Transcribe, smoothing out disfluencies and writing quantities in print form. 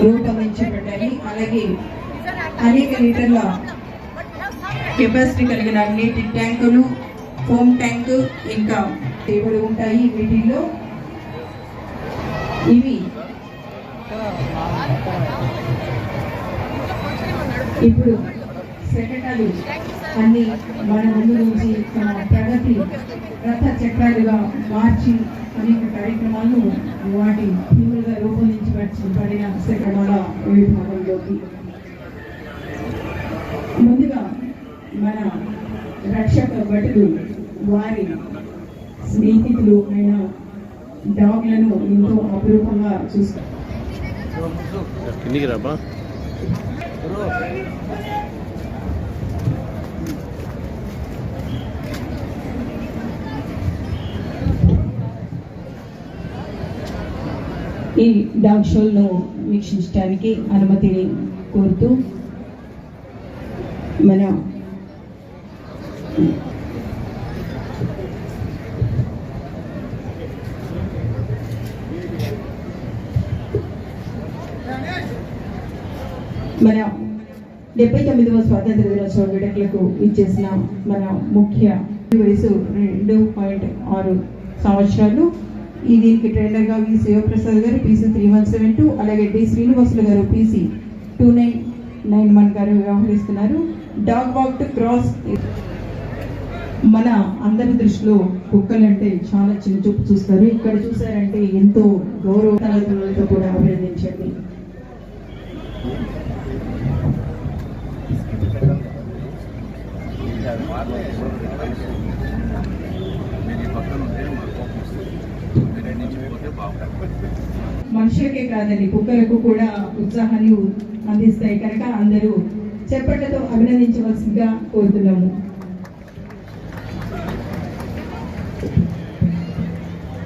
రూపొందించబడ్డాయి. అలాగే అనేక లీటర్ల కెపాసిటీ కలిగిన నీటి ట్యాంకులు, ఫోమ్ ట్యాంకు ఇంకా టేబుల్ ఉంటాయి. వీటిల్లో ఇవి ఇప్పుడు శకటాలు అన్ని మన ముందు నుంచి తమ ప్రగతి రథ చక్రాలుగా మార్చి అనేక కార్యక్రమాలను వాటి థీములుగా రూపొందించబడిన శకటాల విభాగంలోకి ముందుగా మన రక్షక భటులు వారి స్నేహితులు అయిన డాగ్లను ఎంతో అపురూపంగా చూస్తారు. ఈ డాగ్ షోలను వీక్షించడానికి అనుమతిని కోరుతూ మన మన 79వ స్వాతంత్ర దినోత్సవ వేడుకలకు ఇచ్చేసిన మన ముఖ్య వయసు 2.6 సంవత్సరాలు. దీనికి ట్రైనర్గా వి శివప్రసాద్ గారు PC 3172, అలాగే డి శ్రీనివాసులు గారు PC 2991 గారు వ్యవహరిస్తున్నారు. Dog walk to cross. మన అందరి దృష్టిలో కుక్కలంటే చాలా చిన్న చూపు చూస్తారు. ఇక్కడ చూసారంటే ఎంతో గౌరవతో కూడా అభినందించండి. మనుషులకే కాదండి, కుక్కలకు కూడా ఉత్సాహాన్ని అందిస్తాయి కనుక అందరూ చప్పట్లతో అభినందించవలసిందిగా కోరుతున్నాము.